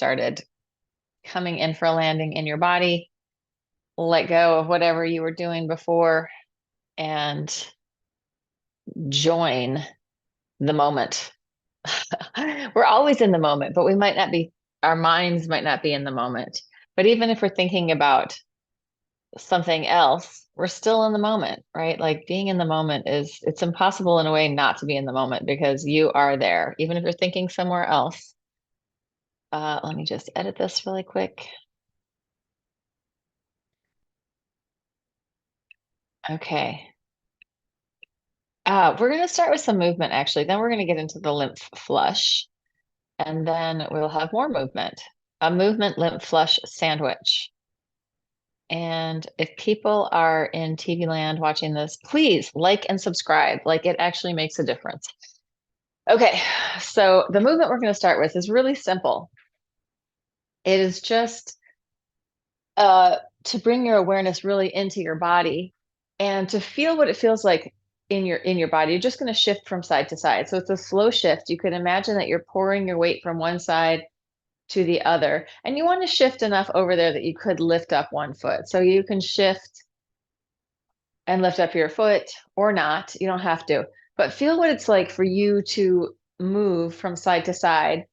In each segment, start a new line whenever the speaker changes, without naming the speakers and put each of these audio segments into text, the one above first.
started. Coming in for a landing in your body, let go of whatever you were doing before and join the moment. We're always in the moment, but we might not be, our minds might not be in the moment. But even if we're thinking about something else, we're still in the moment, right? Like being in the moment it's impossible in a way not to be in the moment because you are there, even if you're thinking somewhere else. Let me just edit this really quick. Okay. We're going to start with some movement, actually. Then we're going to get into the lymph flush, and then we'll have more movement. A movement lymph flush sandwich. And if people are in TV land watching this, please like and subscribe. Like it actually makes a difference. Okay, so the movement we're going to start with is really simple. It is just to bring your awareness really into your body and to feel what it feels like in your body. You're just going to shift from side to side. So it's a slow shift. You can imagine that you're pouring your weight from one side to the other, and you want to shift enough over there that you could lift up one foot. So you can shift and lift up your foot or not. You don't have to, but feel what it's like for you to move from side to side.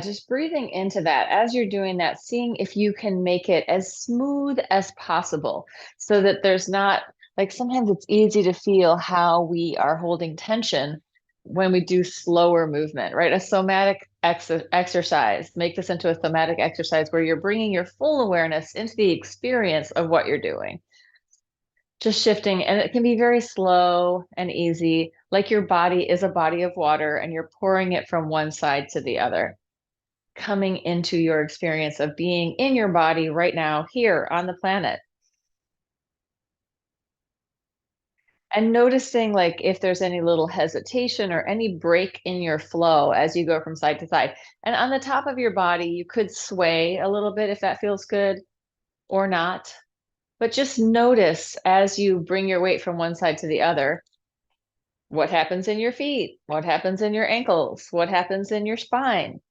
Just breathing into that as you're doing that, seeing if you can make it as smooth as possible so that there's not, like sometimes it's easy to feel how we are holding tension when we do slower movement, right? A somatic exercise, make this into a somatic exercise where you're bringing your full awareness into the experience of what you're doing. Just shifting, and it can be very slow and easy, like your body is a body of water and you're pouring it from one side to the other, coming into your experience of being in your body right now here on the planet. And noticing like if there's any little hesitation or any break in your flow as you go from side to side. And on the top of your body, you could sway a little bit if that feels good or not. But just notice as you bring your weight from one side to the other, what happens in your feet, what happens in your ankles, what happens in your spine,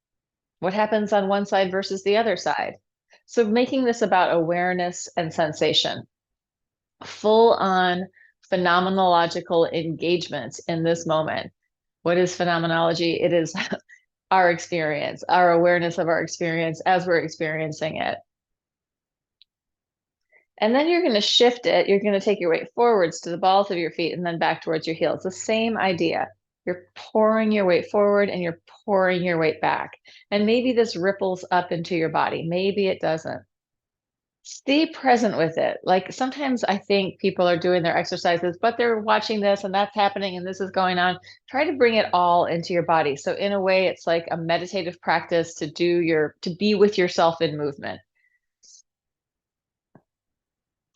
what happens on one side versus the other side. So making this about awareness and sensation, full on phenomenological engagement in this moment. What is phenomenology? It is our experience, our awareness of our experience as we're experiencing it. And then you're going to shift it. You're going to take your weight forwards to the balls of your feet and then back towards your heels. The same idea. You're pouring your weight forward and you're pouring your weight back. And maybe this ripples up into your body. Maybe it doesn't. Stay present with it. Like sometimes I think people are doing their exercises, but they're watching this and that's happening and this is going on. Try to bring it all into your body. So in a way, it's like a meditative practice to be with yourself in movement.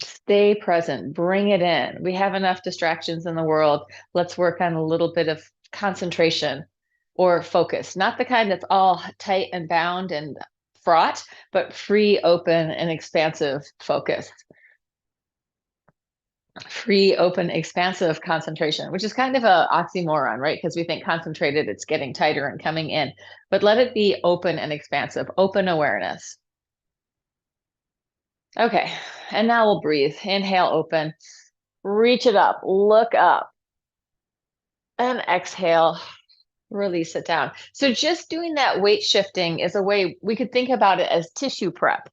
Stay present, bring it in. We have enough distractions in the world. Let's work on a little bit of concentration or focus, not the kind that's all tight and bound and fraught, but free, open, and expansive focus. Free, open, expansive concentration, which is kind of a oxymoron, right? Because we think concentrated, it's getting tighter and coming in, but let it be open and expansive, open awareness. Okay, and now we'll breathe. Inhale, open. Reach it up, look up, and exhale, release it down. So just doing that weight shifting is a way we could think about it as tissue prep.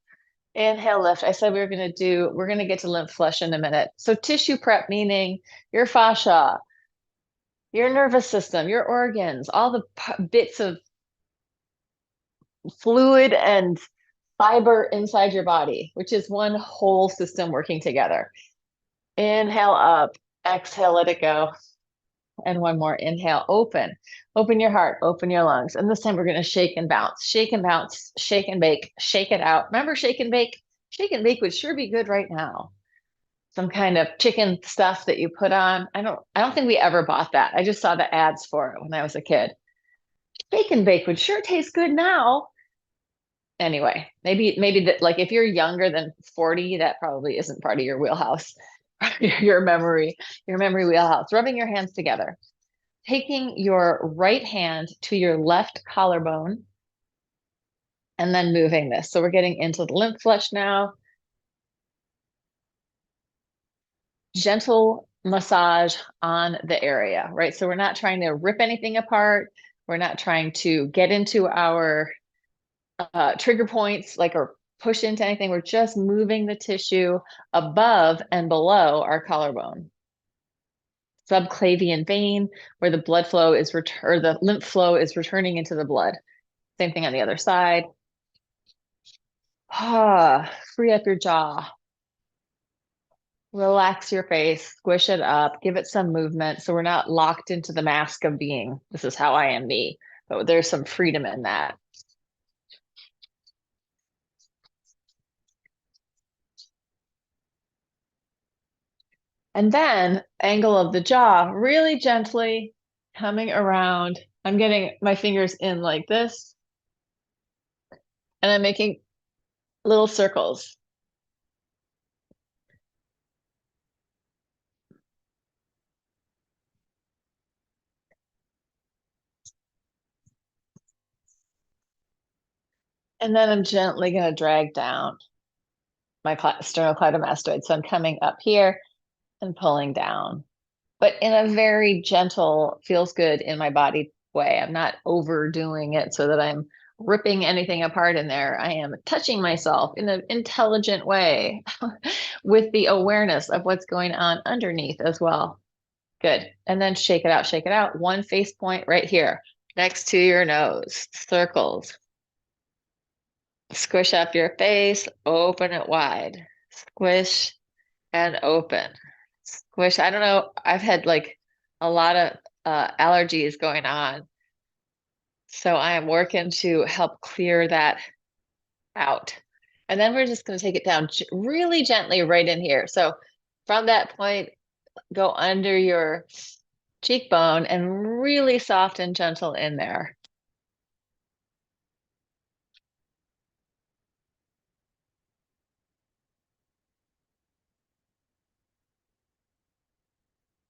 Inhale, lift. I said we're going to get to lymph flush in a minute. So tissue prep, meaning your fascia, your nervous system, your organs, all the bits of fluid and fiber inside your body, which is one whole system working together. Inhale up, exhale, let it go. And one more inhale, open your heart, open your lungs. And this time we're going to shake and bounce, shake and bounce, shake and bake, shake it out. Remember shake and bake? Shake and bake would sure be good right now. Some kind of chicken stuff that you put on. I don't think we ever bought that. I just saw the ads for it when I was a kid. Shake and bake would sure taste good now. Anyway, maybe that, like if you're younger than 40, that probably isn't part of your wheelhouse. your memory wheelhouse. Rubbing your hands together. Taking your right hand to your left collarbone and then moving this. So we're getting into the lymph flush now. Gentle massage on the area, right? So we're not trying to rip anything apart. We're not trying to get into our trigger points, like, or push into anything. We're just moving the tissue above and below our collarbone. Subclavian vein, where the blood flow is or the lymph flow is returning into the blood. Same thing on the other side. Free up your jaw. Relax your face, squish it up, give it some movement so we're not locked into the mask of being, this is how I am me, but there's some freedom in that. And then angle of the jaw, really gently coming around. I'm getting my fingers in like this, and I'm making little circles. And then I'm gently going to drag down my sternocleidomastoid. So I'm coming up here and pulling down, but in a very gentle, feels good in my body way. I'm not overdoing it so that I'm ripping anything apart in there. I am touching myself in an intelligent way with the awareness of what's going on underneath as well. Good. And then shake it out, shake it out. One face point right here next to your nose. Circles. Squish up your face, open it wide. Squish and open. Squish. I don't know. I've had like a lot of allergies going on. So I am working to help clear that out. And then we're just going to take it down really gently right in here. So from that point, go under your cheekbone and really soft and gentle in there.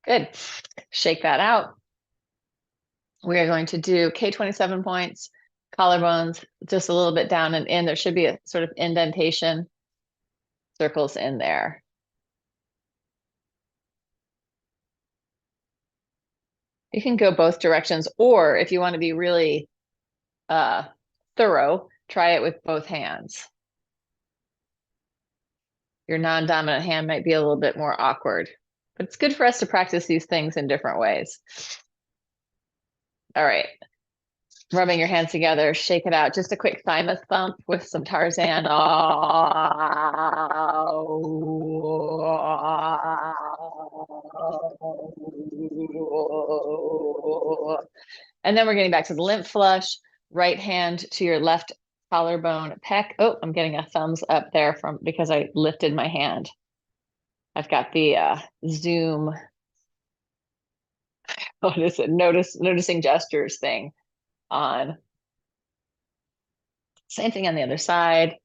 Good. Shake that out. We are going to do K27 points, collarbones, just a little bit down and in. There should be a sort of indentation, circles in there. You can go both directions, or if you want to be really thorough, try it with both hands. Your non-dominant hand might be a little bit more awkward, but it's good for us to practice these things in different ways. All right. Rubbing your hands together, shake it out. Just a quick thymus thump with some Tarzan. And then we're getting back to the lymph flush. Right hand to your left collarbone pec. Oh, I'm getting a thumbs up there from because I lifted my hand. I've got the Zoom, what is it? Noticing gestures thing on. Same thing on the other side.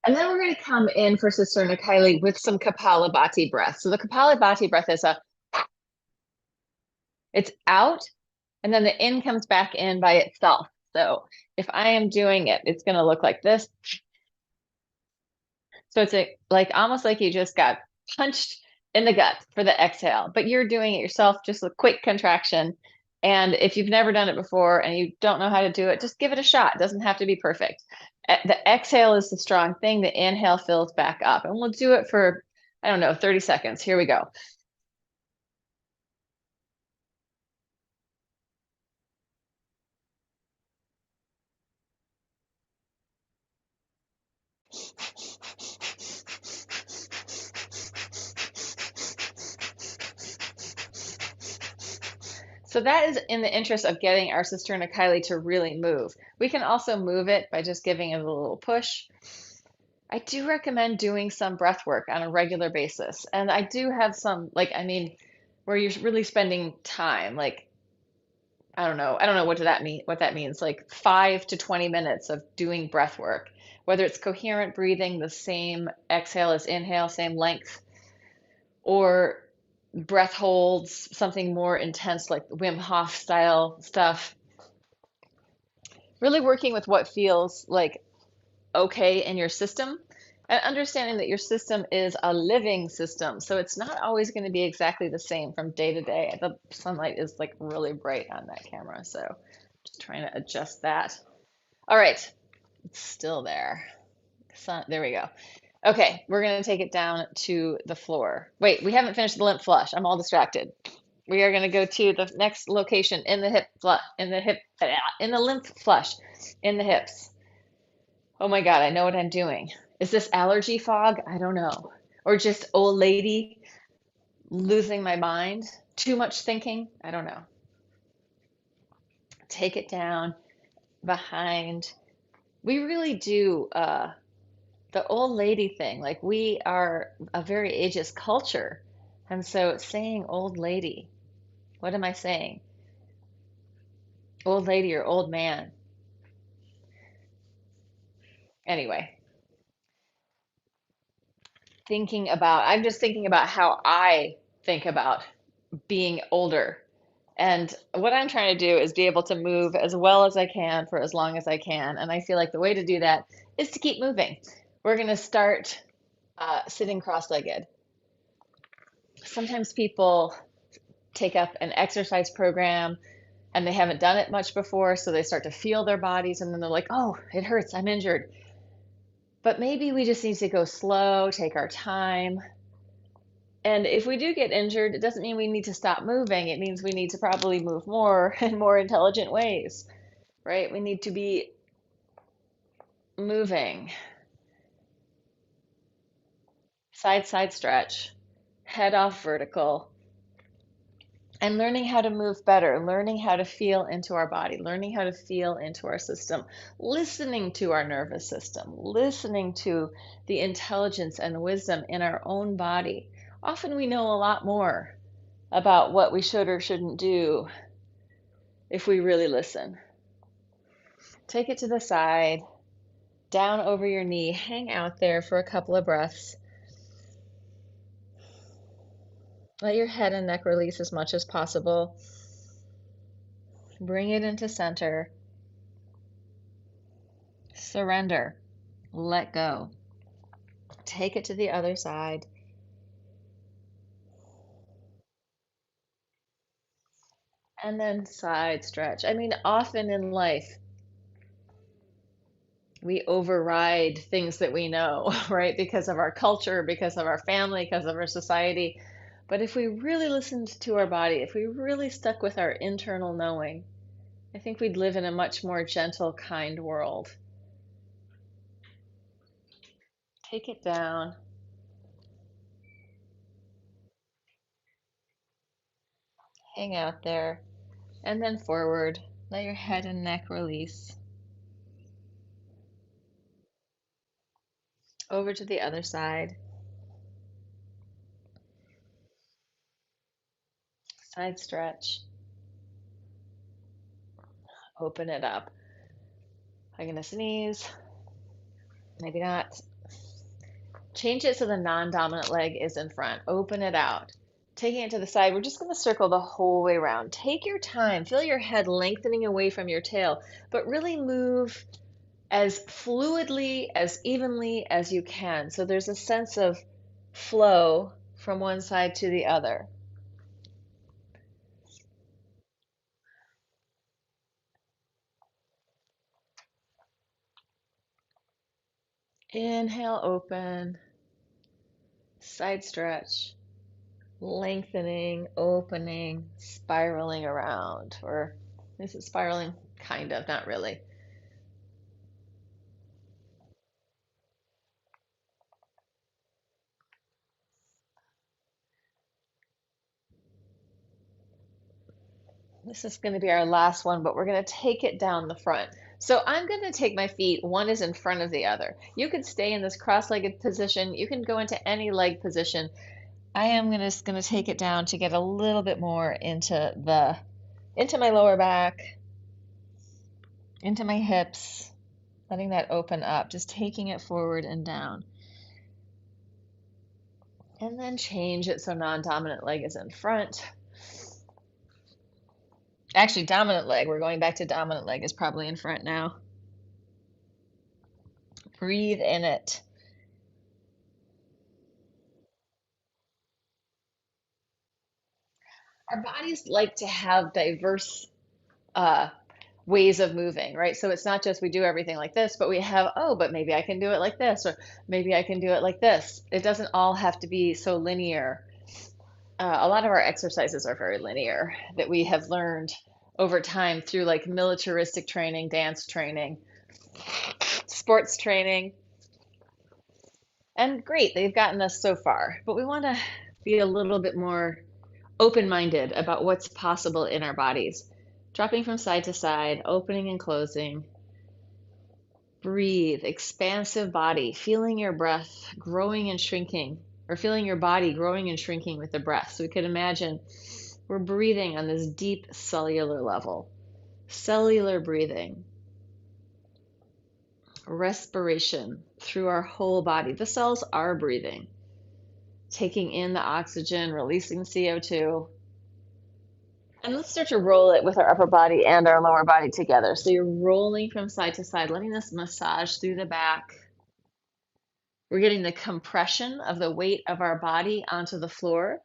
And then we're going to come in for Sister Kylie with some Kapalabhati breath. So the Kapalabhati breath is it's out, and then the in comes back in by itself. So if I am doing it, it's going to look like this. So it's like almost like you just got punched in the gut for the exhale, but you're doing it yourself, just a quick contraction. And if you've never done it before and you don't know how to do it, just give it a shot. It doesn't have to be perfect. The exhale is the strong thing. The inhale fills back up. And we'll do it for, I don't know, 30 seconds. Here we go. So that is in the interest of getting our cisterna chyli to really move. We can also move it by just giving it a little push. I do recommend doing some breath work on a regular basis. And I do have some, like, I mean, where you're really spending time, like, I don't know what that means, like 5 to 20 minutes of doing breath work, whether it's coherent breathing, the same exhale as inhale, same length, or breath holds, something more intense like Wim Hof style stuff. Really working with what feels like okay in your system and understanding that your system is a living system. So it's not always going to be exactly the same from day to day. The sunlight is like really bright on that camera. So just trying to adjust that. All right, it's still there. There we go. Okay, we're going to take it down to the floor. Wait, we haven't finished the lymph flush. I'm all distracted. We are going to go to the next location in the in the lymph flush in the hips. Oh my God, I know what I'm doing. Is this allergy fog? I don't know. Or just old lady losing my mind? Too much thinking? I don't know. Take it down behind. We really do the old lady thing. Like we are a very ageist culture. And so saying old lady, what am I saying? Old lady or old man. Anyway, I'm just thinking about how I think about being older. And what I'm trying to do is be able to move as well as I can for as long as I can. And I feel like the way to do that is to keep moving. We're going to start sitting cross-legged. Sometimes people take up an exercise program and they haven't done it much before, so they start to feel their bodies and then they're like, oh, it hurts, I'm injured. But maybe we just need to go slow, take our time. And if we do get injured, it doesn't mean we need to stop moving. It means we need to probably move more in more intelligent ways, right? We need to be moving, side stretch, head off vertical, and learning how to move better, learning how to feel into our body, learning how to feel into our system, listening to our nervous system, listening to the intelligence and wisdom in our own body. Often we know a lot more about what we should or shouldn't do if we really listen. Take it to the side, down over your knee, hang out there for a couple of breaths. Let your head and neck release as much as possible. Bring it into center. Surrender. Let go. Take it to the other side. And then side stretch. I mean, often in life, we override things that we know, right? Because of our culture, because of our family, because of our society. But if we really listened to our body, if we really stuck with our internal knowing, I think we'd live in a much more gentle, kind world. Take it down. Hang out there. And then forward. Let your head and neck release. Over to the other side. Side stretch. Open it up. I'm going to sneeze. Maybe not. Change it so the non-dominant leg is in front. Open it out. Taking it to the side, we're just going to circle the whole way around. Take your time. Feel your head lengthening away from your tail, but really move as fluidly, as evenly as you can. So there's a sense of flow from one side to the other. Inhale, open, side stretch, lengthening, opening, spiraling around. Or is it spiraling? Kind of, not really. This is going to be our last one, but we're going to take it down the front. So I'm going to take my feet, one is in front of the other. You could stay in this cross-legged position. You can go into any leg position. I am just going to take it down to get a little bit more into my lower back, into my hips, letting that open up, just taking it forward and down. And then change it so non-dominant leg is in front. Actually, dominant leg, we're going back to dominant leg is probably in front now. Breathe in it. Our bodies like to have diverse uh, ways of moving, right? So it's not just we do everything like this, but we have, oh, but maybe I can do it like this, or maybe I can do it like this. It doesn't all have to be so linear. A lot of our exercises are very linear that we have learned over time through like militaristic training, dance training, sports training. And great, they've gotten us so far, but we want to be a little bit more open-minded about what's possible in our bodies. Dropping from side to side, opening and closing. Breathe, expansive body, feeling your breath growing and shrinking, or feeling your body growing and shrinking with the breath. So we could imagine we're breathing on this deep cellular level. Cellular breathing, respiration through our whole body. The cells are breathing, taking in the oxygen, releasing CO2. And let's start to roll it with our upper body and our lower body together. So you're rolling from side to side, letting this massage through the back. We're getting the compression of the weight of our body onto the floor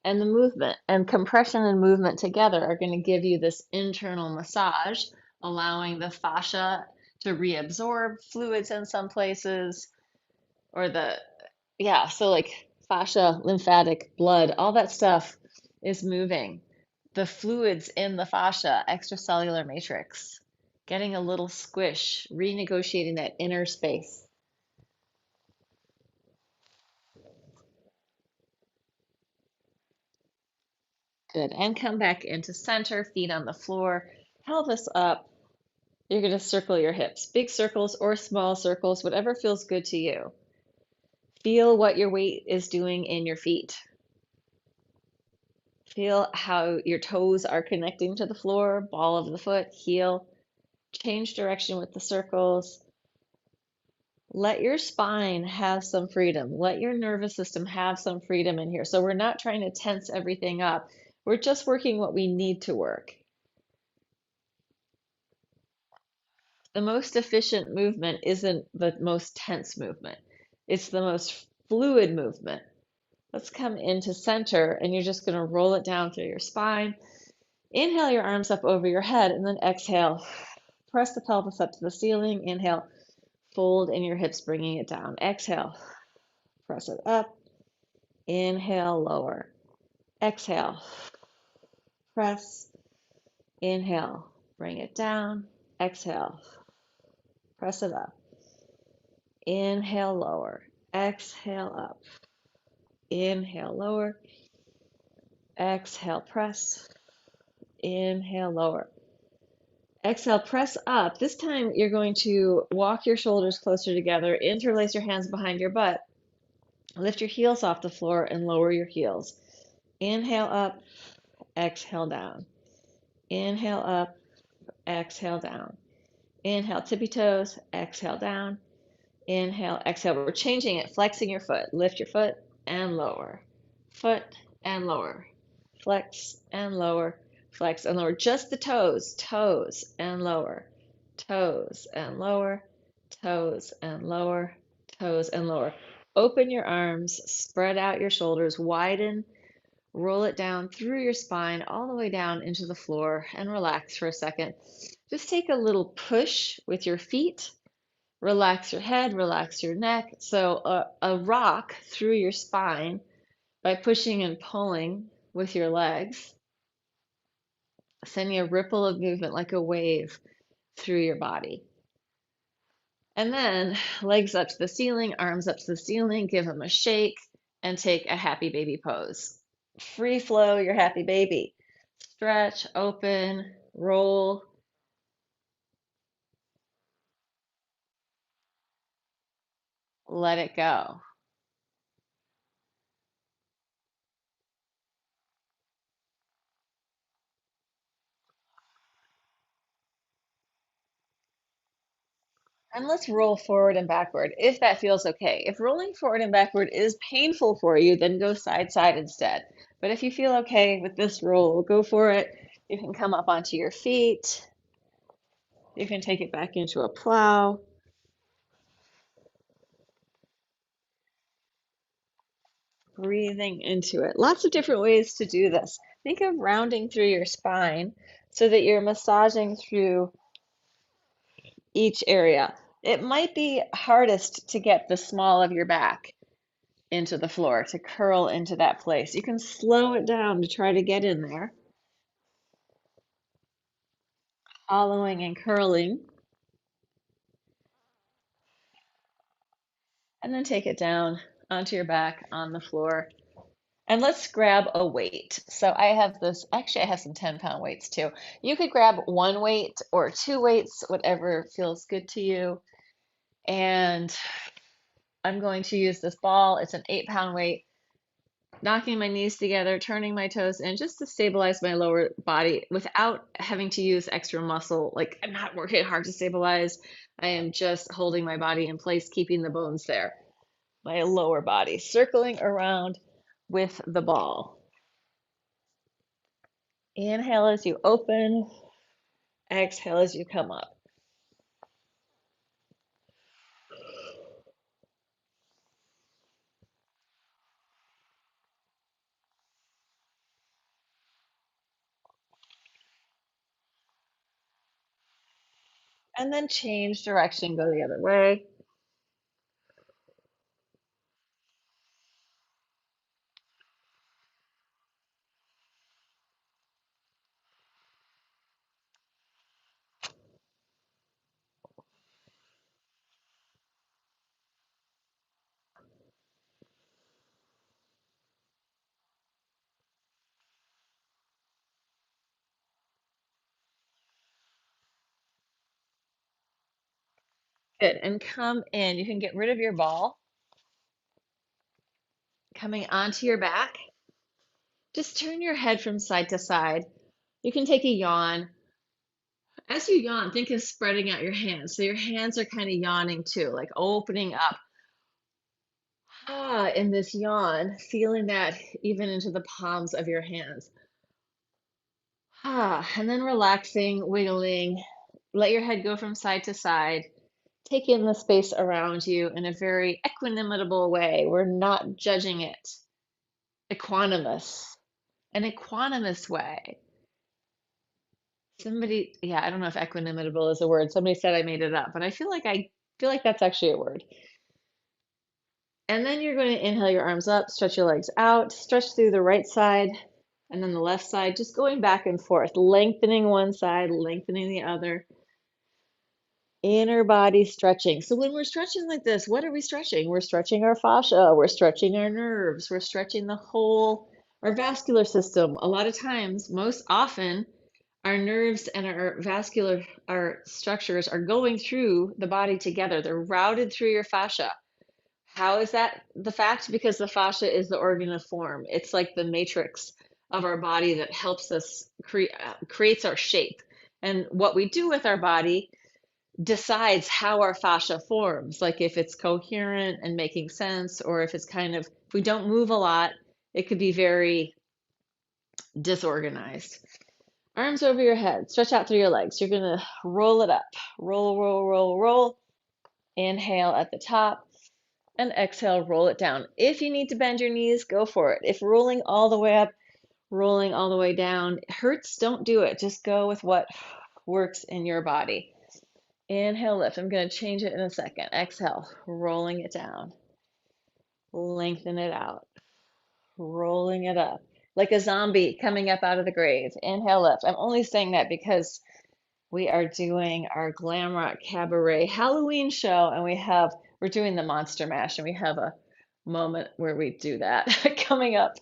and the movement. And compression and movement together are going to give you this internal massage, allowing the fascia to reabsorb fluids in some places, or yeah, so like fascia, lymphatic, blood, all that stuff is moving. The fluids in the fascia, extracellular matrix, getting a little squish, renegotiating that inner space. Good. And come back into center, feet on the floor, pelvis up. You're going to circle your hips, big circles or small circles, whatever feels good to you. Feel what your weight is doing in your feet. Feel how your toes are connecting to the floor, ball of the foot, heel. Change direction with the circles. Let your spine have some freedom. Let your nervous system have some freedom in here. So we're not trying to tense everything up. We're just working what we need to work. The most efficient movement isn't the most tense movement. It's the most fluid movement. Let's come into center, and you're just going to roll it down through your spine. Inhale your arms up over your head, and then exhale. Press the pelvis up to the ceiling. Inhale, fold in your hips, bringing it down. Exhale, press it up. Inhale, lower. Exhale, press. Inhale, bring it down. Exhale, press it up. Inhale, lower. Exhale, up. Inhale, lower. Exhale, press. Inhale, lower. Exhale, press up. This time you're going to walk your shoulders closer together, interlace your hands behind your butt, lift your heels off the floor, and lower your heels. Inhale up, exhale down. Inhale up, exhale down. Inhale, tippy toes, exhale down. Inhale, exhale. We're changing it, flexing your foot. Lift your foot and lower. Foot and lower. Flex and lower. Flex and lower. Just the toes. Toes and lower. Toes and lower. Toes and lower. Toes and lower. Open your arms. Spread out your shoulders. Widen. Roll it down through your spine all the way down into the floor and relax for a second. Just take a little push with your feet. Relax your head, relax your neck. So a rock through your spine by pushing and pulling with your legs, sending a ripple of movement like a wave through your body. And then legs up to the ceiling, arms up to the ceiling, give them a shake, and take a happy baby pose. Free flow your happy baby. Stretch, open, roll. Let it go. And let's roll forward and backward if that feels okay. If rolling forward and backward is painful for you, then go side side instead. But if you feel okay with this roll, go for it. You can come up onto your feet. You can take it back into a plow. Breathing into it. Lots of different ways to do this. Think of rounding through your spine so that you're massaging through each area. It might be hardest to get the small of your back into the floor, to curl into that place. You can slow it down to try to get in there. Hollowing and curling. And then take it down onto your back on the floor. And let's grab a weight. So I have this, actually, I have some 10-pound weights too. You could grab one weight or two weights, whatever feels good to you. And I'm going to use this ball. It's an 8-pound weight, knocking my knees together, turning my toes in just to stabilize my lower body without having to use extra muscle. Like I'm not working hard to stabilize. I am just holding my body in place, keeping the bones there. My lower body circling around with the ball. Inhale as you open, exhale as you come up. And then change direction, go the other way. Good. And come in. You can get rid of your ball. Coming onto your back. Just turn your head from side to side. You can take a yawn. As you yawn, think of spreading out your hands. So your hands are kind of yawning too, like opening up. Ah, in this yawn, feeling that even into the palms of your hands. Ah, and then relaxing, wiggling. Let your head go from side to side. Take in the space around you in a very equanimable way. We're not judging it. Equanimous, an equanimous way. Somebody, yeah, I don't know if equanimable is a word. Somebody said I made it up, but I feel like that's actually a word. And then you're going to inhale your arms up, stretch your legs out, stretch through the right side and then the left side, just going back and forth, lengthening one side, lengthening the other. Inner body stretching. So when we're stretching like this, what are we stretching? We're stretching our fascia, we're stretching our nerves, we're stretching the whole, our vascular system. A lot of times, most often, our nerves and our structures are going through the body together. They're routed through your fascia. How is that the fact? Because the fascia is the organ of form. It's like the matrix of our body that helps us creates our shape. And what we do with our body decides how our fascia forms, like if it's coherent and making sense, or if it's if we don't move a lot, it could be very disorganized. Arms over your head, stretch out through your legs. You're gonna roll it up. Roll, roll, roll, roll. Inhale at the top and exhale, roll it down. If you need to bend your knees, go for it. If rolling all the way up, rolling all the way down hurts, don't do it. Just go with what works in your body. Inhale, lift. I'm going to change it in a second. Exhale, rolling it down. Lengthen it out. Rolling it up. Like a zombie coming up out of the grave. Inhale, lift. I'm only saying that because we are doing our Glam Rock Cabaret Halloween show and we're doing the Monster Mash and we have a moment where we do that coming up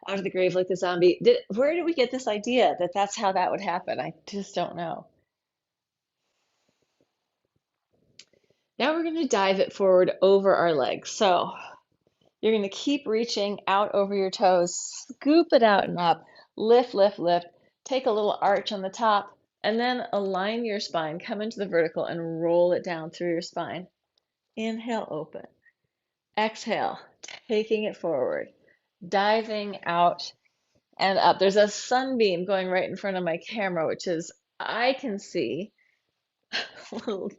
out of the grave like a zombie. Where did we get this idea that that's how that would happen? I just don't know. Now we're going to dive it forward over our legs. So you're going to keep reaching out over your toes, scoop it out and up, lift, lift, lift. Take a little arch on the top And then align your spine, come into the vertical and roll it down through your spine. Inhale, open. Exhale, taking it forward, diving out and up. There's a sunbeam going right in front of my camera, which is, I can see. Well,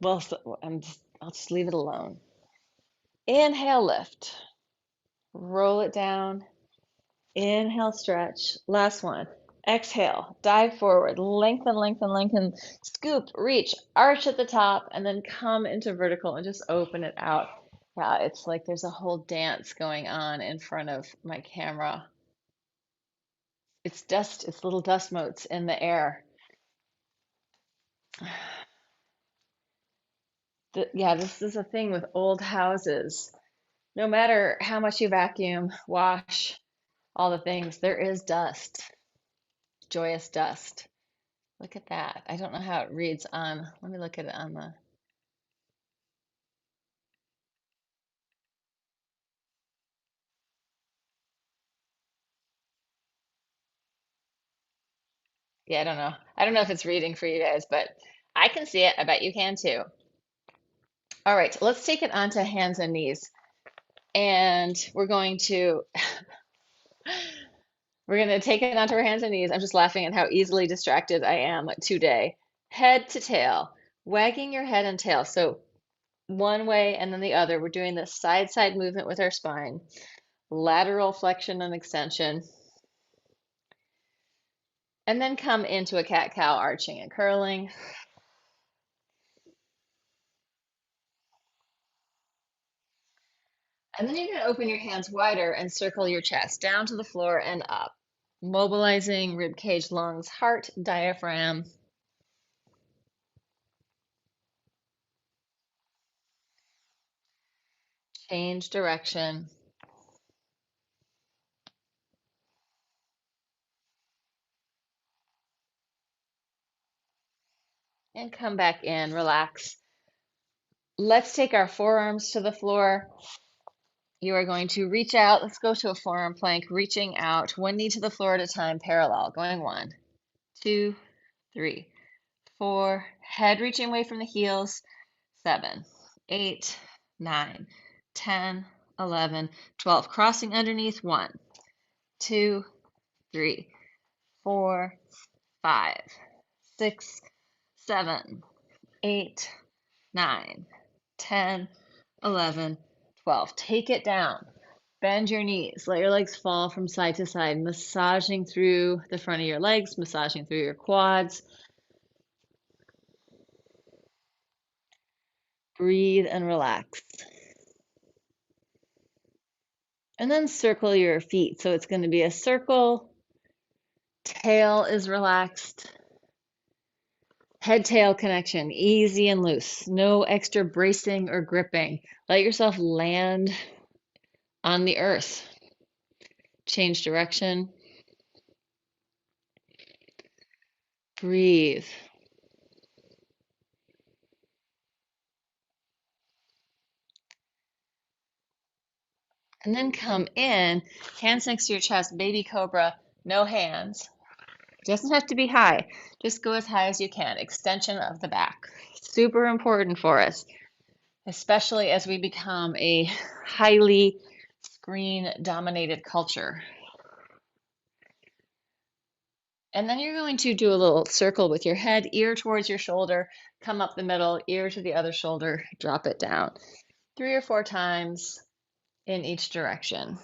I'll just leave it alone. Inhale, lift. Roll it down. Inhale, stretch. Last one. Exhale, dive forward, lengthen, lengthen, lengthen, scoop, reach, arch at the top, and then come into vertical and just open it out. Yeah, it's like there's a whole dance going on in front of my camera. It's dust, it's little dust motes in the air. Yeah, this is a thing with old houses. No matter how much you vacuum, wash, all the things, there is dust, joyous dust. Look at that. I don't know how it reads on, let me look at it on the, yeah, I don't know. I don't know if it's reading for you guys, but I can see it. I bet you can too. All right, let's take it onto hands and knees. And we're going to take it onto our hands and knees. I'm just laughing at how easily distracted I am today. Head to tail, wagging your head and tail. So one way and then the other. We're doing this side-side movement with our spine, lateral flexion and extension, and then come into a cat-cow, arching and curling. And then you're going to open your hands wider and circle your chest down to the floor and up, mobilizing rib cage, lungs, heart, diaphragm. Change direction. And come back in, relax. Let's take our forearms to the floor. You are going to reach out. Let's go to a forearm plank, reaching out, one knee to the floor at a time, parallel. Going 1, 2, 3, 4. Head reaching away from the heels. 7, 8, 9, 10, 11, 12. Crossing underneath. 1, 2, 3, 4, 5, 6, 7, 8, 9, 10, 11, 12. Take it down. Bend your knees. Let your legs fall from side to side, massaging through the front of your legs, massaging through your quads. Breathe and relax. And then circle your feet. So it's going to be a circle. Tail is relaxed. Head-tail connection, easy and loose. No extra bracing or gripping. Let yourself land on the earth. Change direction. Breathe. And then come in, hands next to your chest, baby cobra, no hands. Doesn't have to be high. Just go as high as you can. Extension of the back. Super important for us, especially as we become a highly screen-dominated culture. And then you're going to do a little circle with your head, ear towards your shoulder, come up the middle, ear to the other shoulder, drop it down. 3 or 4 times in each direction.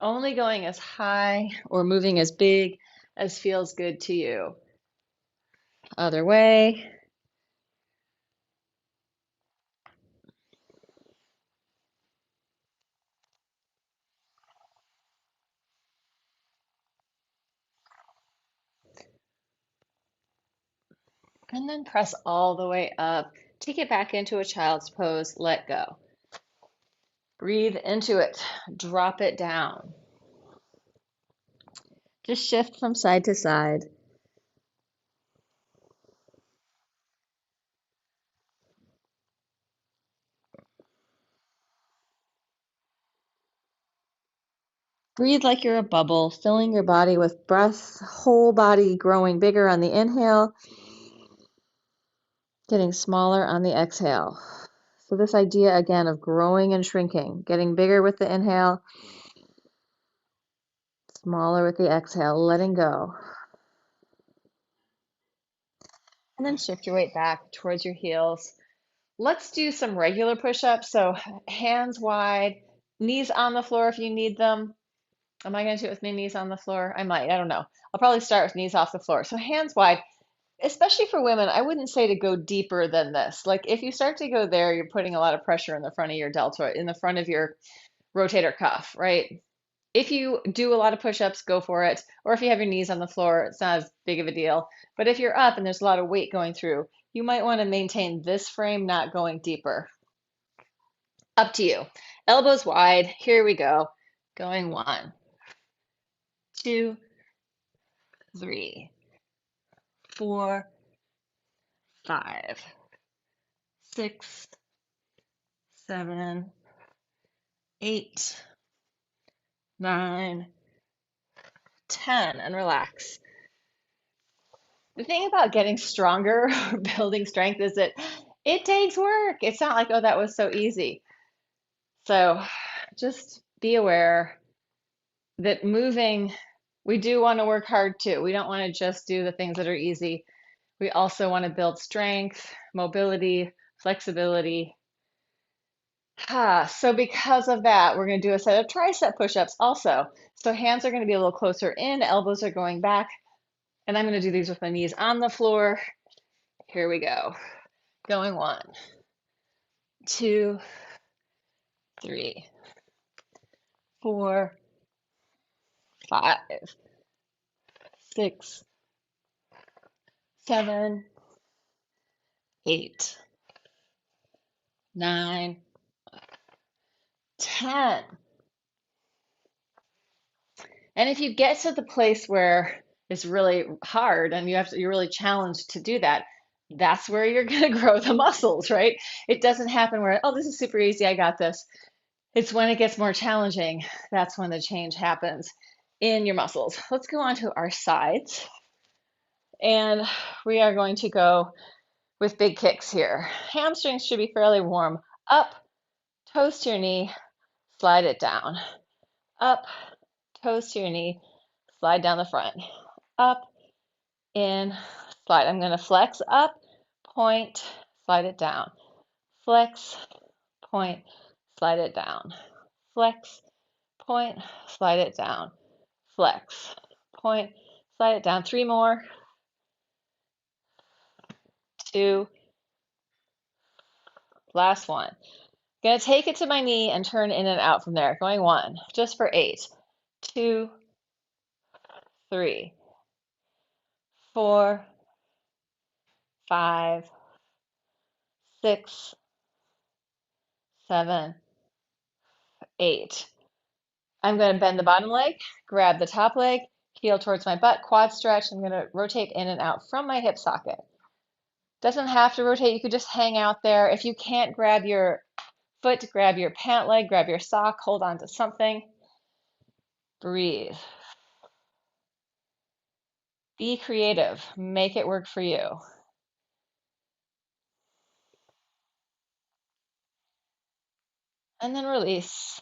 Only going as high or moving as big as feels good to you. Other way. And then press all the way up. Take it back into a child's pose. Let go. Breathe into it. Drop it down. Just shift from side to side. Breathe like you're a bubble, filling your body with breath, whole body growing bigger on the inhale, getting smaller on the exhale. So this idea again of growing and shrinking, getting bigger with the inhale, smaller with the exhale, letting go. And then shift your weight back towards your heels. Let's do some regular push-ups. So hands wide, knees on the floor if you need them. Am I going to do it with my knees on the floor? I might. I don't know. I'll probably start with knees off the floor. So hands wide, especially for women, I wouldn't say to go deeper than this. Like if you start to go there, you're putting a lot of pressure in the front of your deltoid, in the front of your rotator cuff, right? If you do a lot of push-ups, go for it. Or if you have your knees on the floor, it's not as big of a deal. But if you're up and there's a lot of weight going through, you might want to maintain this frame, not going deeper. Up to you. Elbows wide. Here we go. Going 1, 2, 3, 4, 5, 6, 7, 8, 9, 10, and relax. The thing about getting stronger or building strength is that it takes work. It's not like, oh, that was so easy. So just be aware that moving, we do want to work hard too. We don't want to just do the things that are easy. We also want to build strength, mobility, flexibility. So because of that, we're going to do a set of tricep push-ups also. So hands are going to be a little closer in, elbows are going back, and I'm going to do these with my knees on the floor. Here we go. Going 1, 2, 3, 4, 5, 6, 7, 8, 9, 10. And if you get to the place where it's really hard and you're really challenged to do that, that's where you're going to grow the muscles, right? It doesn't happen where, oh, this is super easy, I got this. It's when it gets more challenging, that's when the change happens in your muscles. Let's go on to our sides. And we are going to go with big kicks here. Hamstrings should be fairly warm. Up, toes to your knee, slide it down. Up, toes to your knee, slide down the front. Up, in, slide. I'm going to flex up, point, slide it down. Flex, point, slide it down. Flex, point, slide it down. Flex, point, slide it down. 3 more. 2, last one. Gonna take it to my knee and turn in and out from there. Going 1, just for 8, 2, 3, 4, 5, 6, 7, 8. I'm going to bend the bottom leg, grab the top leg, heel towards my butt, quad stretch. I'm going to rotate in and out from my hip socket. Doesn't have to rotate. You could just hang out there. If you can't grab your foot, grab your pant leg, grab your sock, hold on to something. Breathe. Be creative. Make it work for you. And then release.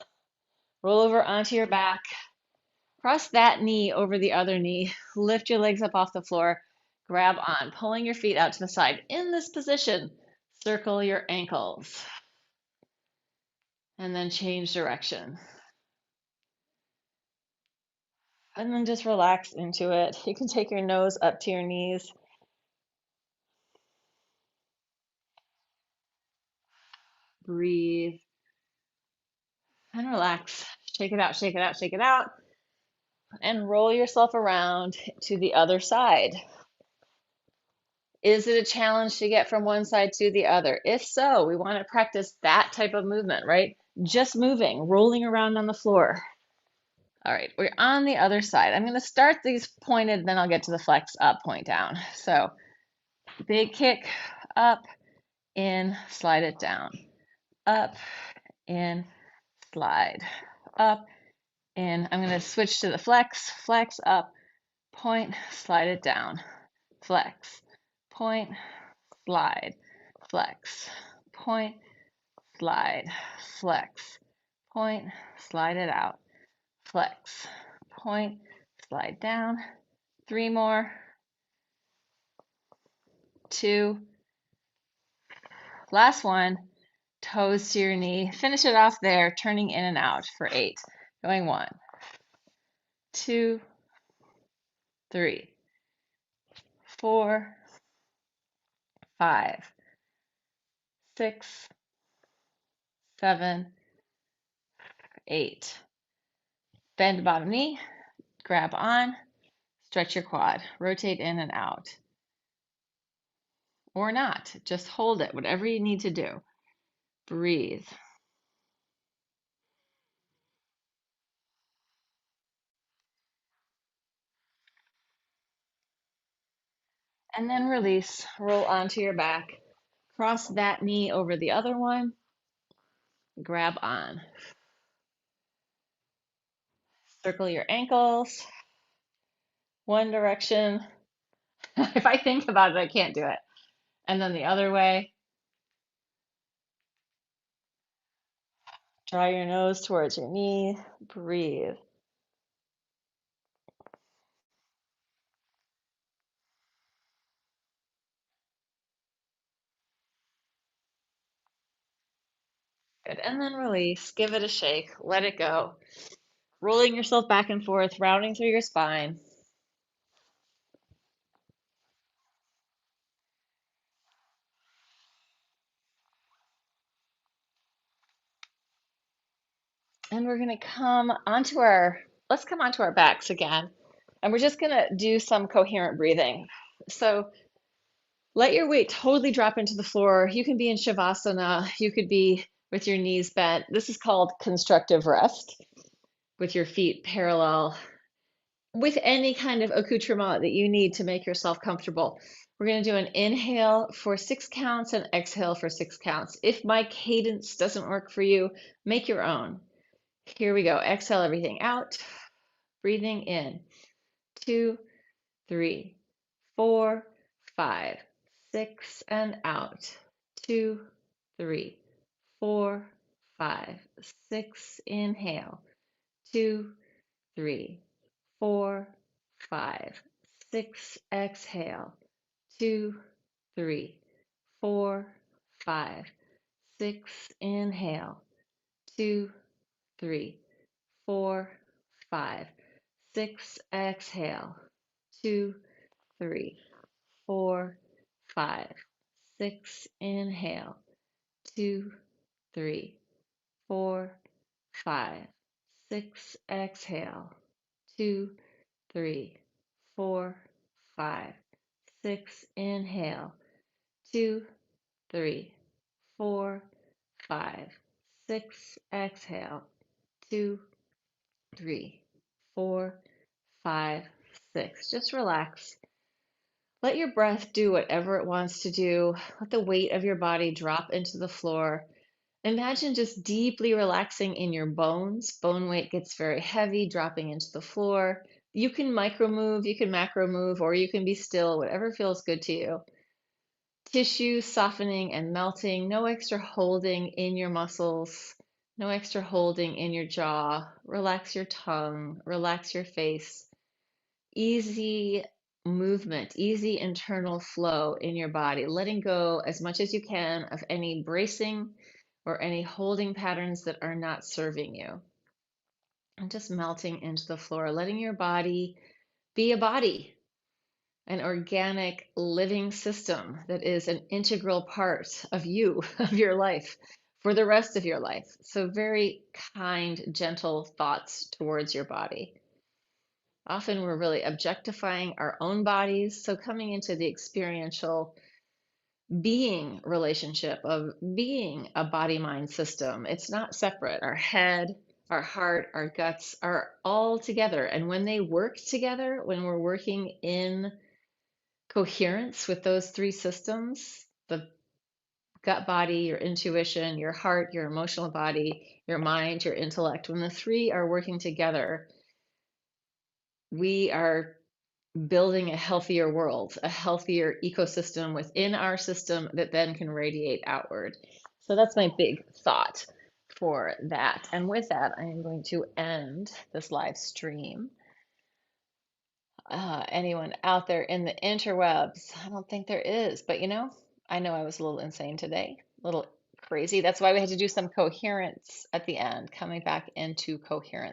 Roll over onto your back. Cross that knee over the other knee. Lift your legs up off the floor. Grab on, pulling your feet out to the side. In this position, circle your ankles. And then change direction. And then just relax into it. You can take your nose up to your knees. Breathe. And relax. Shake it out, shake it out, shake it out. And roll yourself around to the other side. Is it a challenge to get from one side to the other? If so, we want to practice that type of movement, right? Just moving, rolling around on the floor. All right, we're on the other side. I'm going to start these pointed, then I'll get to the flex up, point down. So big kick, up, in, slide it down. Up, in, slide. Up, in. I'm going to switch to the flex, flex up, point, slide it down, flex, point, slide, flex, point, slide, flex, point, slide it out, flex, point, slide down, 3 more, 2, last one, toes to your knee, finish it off there, turning in and out for 8, going 1, 2, 3, 4, 5, 6, 7, 8. Bend the bottom knee, grab on, stretch your quad, rotate in and out. Or not, just hold it, whatever you need to do. Breathe. And then release, roll onto your back. Cross that knee over the other one, grab on. Circle your ankles, one direction. If I think about it, I can't do it. And then the other way. Draw your nose towards your knee, breathe. Good. And then release, give it a shake, let it go. Rolling yourself back and forth, rounding through your spine. And we're going to let's come onto our backs again. And we're just going to do some coherent breathing. So let your weight totally drop into the floor. You can be in Shavasana. You could be with your knees bent. This is called constructive rest with your feet parallel, with any kind of accoutrement that you need to make yourself comfortable. We're going to do an inhale for 6 counts and exhale for 6 counts. If my cadence doesn't work for you, make your own. Here we go. Exhale everything out. Breathing in. 2, 3, 4, 5, 6, and out. 2, 3, 4, 5, 6. Inhale. 2, 3, 4, 5, 6. Exhale. 2, 3, 4, 5, 6. Inhale. 2, 3, 4, 5, 6. Exhale. 2, 3, 4, 5, 6. Inhale. 2, 3, 4, 5, 6. Exhale. 2, 3, 4, 5, 6. Inhale. 2, 3, 4, 5, 6. Exhale. 2, 3, 4, 5, 6. Just relax. Let your breath do whatever it wants to do. Let the weight of your body drop into the floor. Imagine just deeply relaxing in your bones. Bone weight gets very heavy, dropping into the floor. You can micro move, you can macro move, or you can be still, whatever feels good to you. Tissue softening and melting. No extra holding in your muscles. No extra holding in your jaw. Relax your tongue. Relax your face. Easy movement, easy internal flow in your body, letting go as much as you can of any bracing or any holding patterns that are not serving you. And just melting into the floor, letting your body be a body, an organic living system that is an integral part of you, of your life, for the rest of your life. So very kind, gentle thoughts towards your body. Often we're really objectifying our own bodies. So coming into the experiential being relationship of being a body-mind system, it's not separate. Our head, our heart, our guts are all together. And when they work together, when we're working in coherence with those 3 systems, the gut body, your intuition, your heart, your emotional body, your mind, your intellect, when the three are working together, we are building a healthier world, a healthier ecosystem within our system that then can radiate outward. So that's my big thought for that. And with that, I am going to end this live stream. Anyone out there in the interwebs? I don't think there is, but I know I was a little insane today, a little crazy. That's why we had to do some coherence at the end, coming back into coherence.